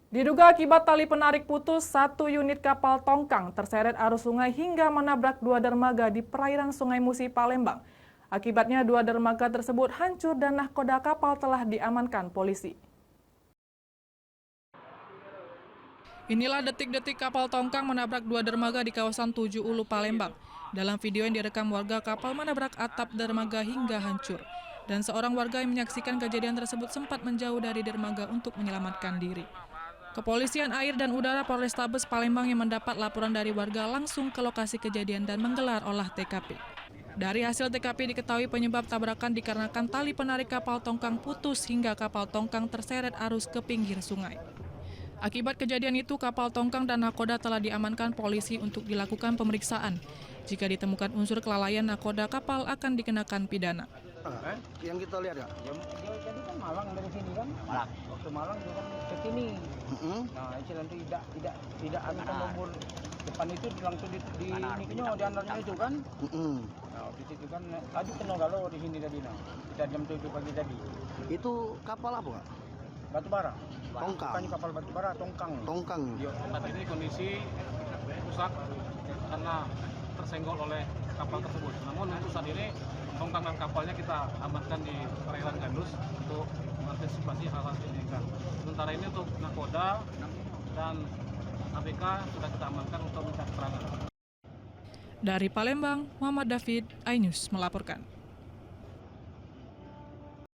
Diduga akibat tali penarik putus, satu unit kapal tongkang terseret arus sungai hingga menabrak dua dermaga di perairan Sungai Musi, Palembang. Akibatnya dua dermaga tersebut hancur dan nahkoda kapal telah diamankan polisi. Inilah detik-detik kapal tongkang menabrak dua dermaga di kawasan Tujuh Ulu, Palembang. Dalam video yang direkam warga, kapal menabrak atap dermaga hingga hancur. Dan seorang warga yang menyaksikan kejadian tersebut sempat menjauh dari dermaga untuk menyelamatkan diri. Kepolisian Air dan Udara Polrestabes Palembang yang mendapat laporan dari warga langsung ke lokasi kejadian dan menggelar olah TKP. Dari hasil TKP diketahui penyebab tabrakan dikarenakan tali penarik kapal tongkang putus hingga kapal tongkang terseret arus ke pinggir sungai. Akibat kejadian itu, kapal tongkang dan nakoda telah diamankan polisi untuk dilakukan pemeriksaan. Jika ditemukan unsur kelalaian nakoda kapal akan dikenakan pidana. Yang kita lihat ya? Jadi kan Malang dari sini kan? Malang. Waktu Malang dia kan ke sini. Nah, itu nanti tidak ambil nomor depan itu langsung di ini di antaranya itu kan? Nah, di situ kan tadi kena galau di sini tadi nah. Kita jam 7 pagi tadi. Itu kapal apa, Pak? Batu bara. Tongkang. Bukannya kapal batu bara, tongkang. Tongkang. Iya. Saat ini kondisi rusak karena tersenggol oleh kapal tersebut. Namun untuk saat ini tongkang dan kapalnya kita amankan di perairan Gandus untuk mengantisipasi hal-hal seperti ini. Sementara ini untuk nakoda dan ABK sudah kita amankan untuk minta keterangan. Dari Palembang, Muhammad David, iNews melaporkan.